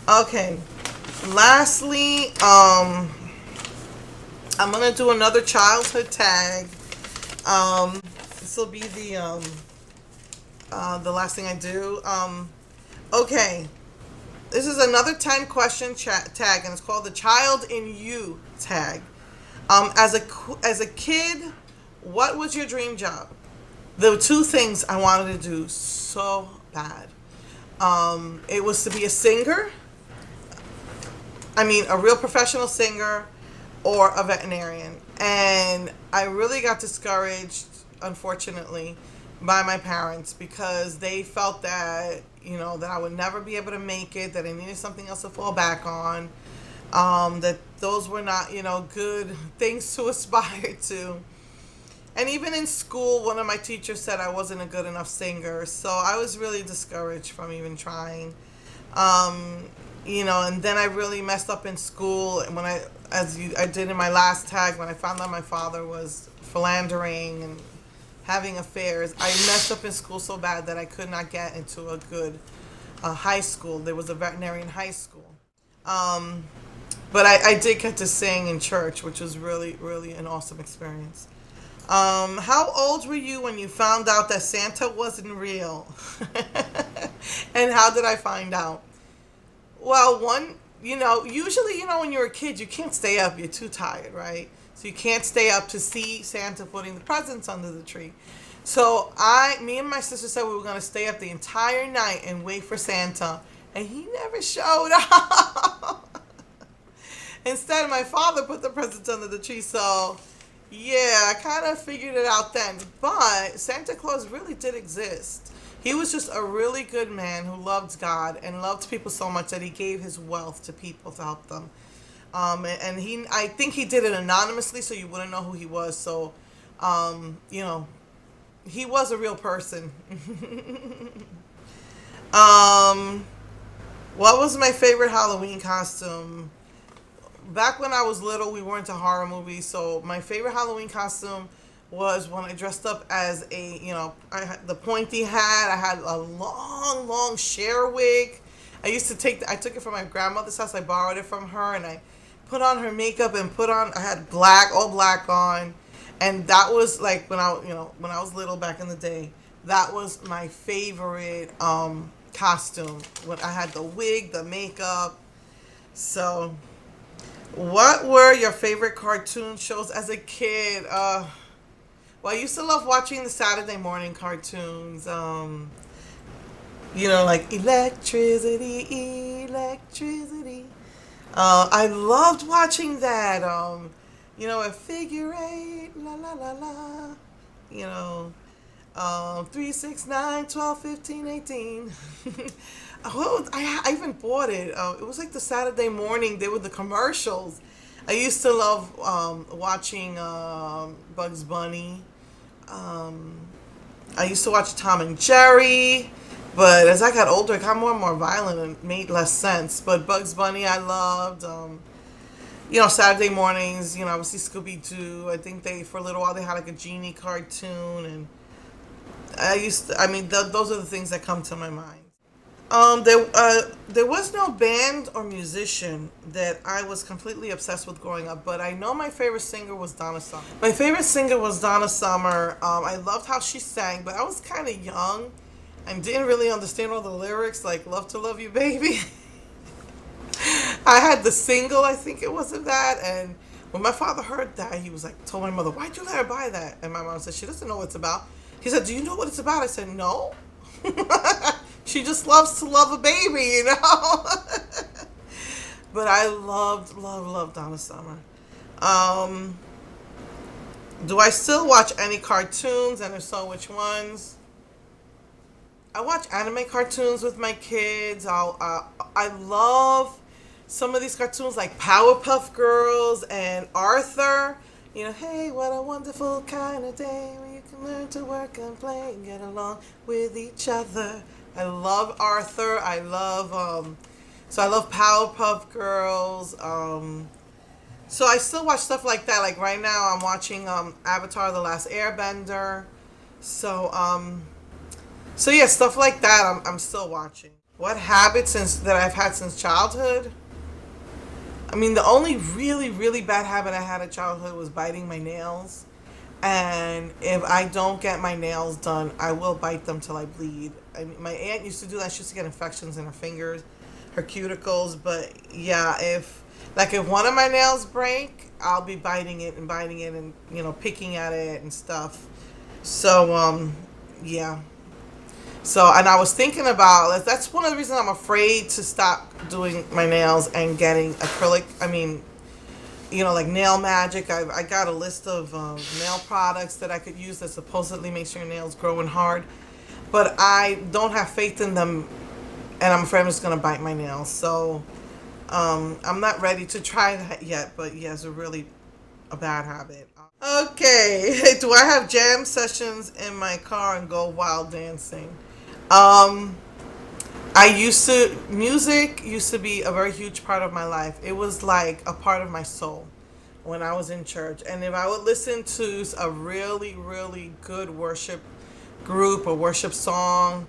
Okay. Lastly, I'm gonna do another childhood tag. This will be the last thing I do. Okay. This is another 10 question tag, and it's called the Child in You tag. As a kid, what was your dream job? There were two things I wanted to do so bad. It was to be a singer. I mean, a real professional singer or a veterinarian. And I really got discouraged, unfortunately, by my parents because they felt that, that I would never be able to make it, that I needed something else to fall back on, that those were not, good things to aspire to. And even in school, one of my teachers said I wasn't a good enough singer. So I was really discouraged from even trying. And then I really messed up in school when I did in my last tag, when I found out my father was philandering and having affairs. I messed up in school so bad that I could not get into a good high school. There was a veterinarian high school. But I did get to sing in church, which was really, really an awesome experience. How old were you when you found out that Santa wasn't real? And how did I find out? Well, usually, when you're a kid, you can't stay up. You're too tired, right? So you can't stay up to see Santa putting the presents under the tree. So me and my sister said we were going to stay up the entire night and wait for Santa. And he never showed up. Instead, my father put the presents under the tree. So, yeah, I kind of figured it out then. But Santa Claus really did exist. He was just a really good man who loved God and loved people so much that he gave his wealth to people to help them. I think he did it anonymously, so you wouldn't know who he was. So, he was a real person. What was my favorite Halloween costume? Back when I was little, we were into horror movies, so my favorite Halloween costume was when I dressed up as I had the pointy hat. I had a long, long Cher wig. I took it from my grandmother's house. I borrowed it from her, and I put on her makeup and I had all black on. And that was like when I was little back in the day. That was my favorite costume. When I had the wig, the makeup. So, what were your favorite cartoon shows as a kid? Well, I used to love watching the Saturday morning cartoons. Like electricity, electricity. I loved watching that. A figure eight, la la la la. 3, 6, 9, 12, 15, 18. I even bought it. It was like the Saturday morning. They were the commercials. I used to love watching Bugs Bunny. I used to watch Tom and Jerry, but as I got older, it got more and more violent and made less sense. But Bugs Bunny I loved. Saturday mornings, obviously Scooby-Doo. I think for a little while, they had like a genie cartoon. And those are the things that come to my mind. There was no band or musician that I was completely obsessed with growing up, but I know my favorite singer was Donna Summer. My favorite singer was Donna Summer. I loved how she sang, but I was kind of young and didn't really understand all the lyrics, like "Love to Love You, Baby." I had the single, I think it was of that, and when my father heard that, he was like, told my mother, "Why'd you let her buy that?" And my mom said, "She doesn't know what it's about." He said, "Do you know what it's about?" I said, "No." She just loves to love a baby, But I loved Donna Summer. Do I still watch any cartoons, and if so, which ones? I watch anime cartoons with my kids. I love some of these cartoons like Powerpuff Girls and Arthur. Hey, what a wonderful kind of day when you can learn to work and play and get along with each other. I love Arthur. I love Powerpuff Girls. So I still watch stuff like that. Like right now, I'm watching Avatar: The Last Airbender. So yeah, stuff like that. I'm still watching. What habit since that I've had since childhood? I mean, the only really, really bad habit I had in childhood was biting my nails. And if I don't get my nails done, I will bite them till I bleed. I mean, my aunt used to do that. She used to get infections in her fingers, her cuticles. But yeah, if one of my nails break, I'll be biting it and picking at it and stuff. So yeah. So, and I was thinking about, that's one of the reasons I'm afraid to stop doing my nails and getting acrylic. I mean, like Nail Magic. I got a list of nail products that I could use that supposedly makes your nails growing hard. But I don't have faith in them, and I'm afraid I'm just going to bite my nails. So, I'm not ready to try that yet, but yeah, it's a bad habit. Okay, do I have jam sessions in my car and go wild dancing? Um, music used to be a very huge part of my life. It was like a part of my soul when I was in church. And if I would listen to a really, really good worship group or worship song,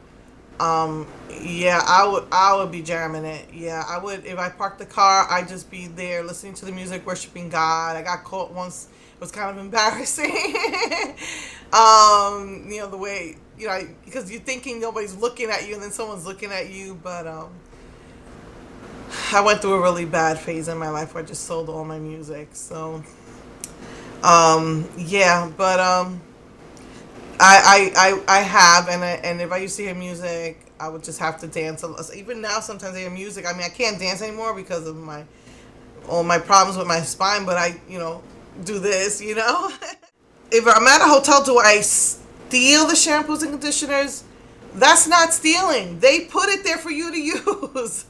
yeah, I would be jamming it. Yeah, I would. If I parked the car, I'd just be there listening to the music, worshiping God. I got caught once. It was kind of embarrassing. The way, because you're thinking nobody's looking at you and then someone's looking at you. But I went through a really bad phase in my life where I just sold all my music. So yeah, but I have, and if I used to hear music, I would just have to dance. Even now, sometimes I hear music. I mean, I can't dance anymore because of all my problems with my spine. But I do this. If I'm at a hotel, do I steal the shampoos and conditioners? That's not stealing. They put it there for you to use.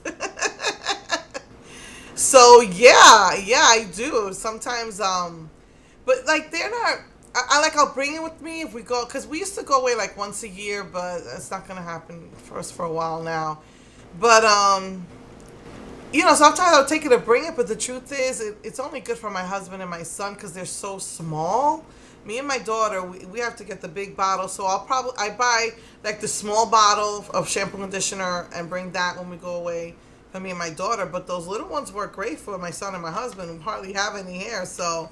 So yeah, I do sometimes. But like they're not. I'll bring it with me if we go, because we used to go away like once a year, but it's not gonna happen for us for a while now. But sometimes I'll take it or bring it, but the truth is, it's only good for my husband and my son because they're so small. Me and my daughter, we have to get the big bottle, so I buy like the small bottle of shampoo and conditioner and bring that when we go away for me and my daughter. But those little ones work great for my son and my husband who hardly have any hair. So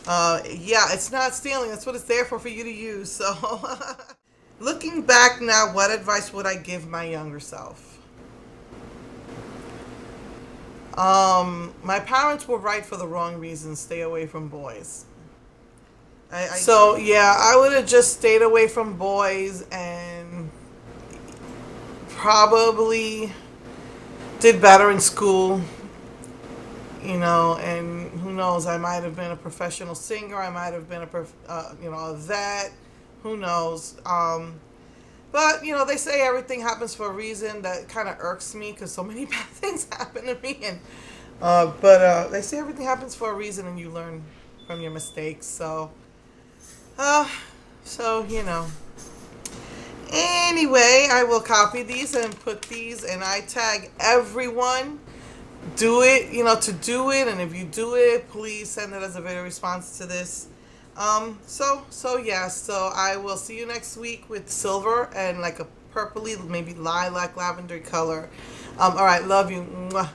yeah, it's not stealing. That's what it's there for you to use. So looking back now, what advice would I give my younger self? My parents were right for the wrong reasons. Stay away from boys. So yeah, I would have just stayed away from boys and probably did better in school. And who knows? I might have been a professional singer. I might have been a vet. Who knows? But they say everything happens for a reason. That kind of irks me because so many bad things happen to me. And but they say everything happens for a reason, and you learn from your mistakes. So, Anyway, I will copy these and put these, and I tag everyone. Do it, to do it, and if you do it, please send it as a video response to this. So I will see you next week with silver and like a purpley, maybe lilac, lavender color. All right, love you. Mwah.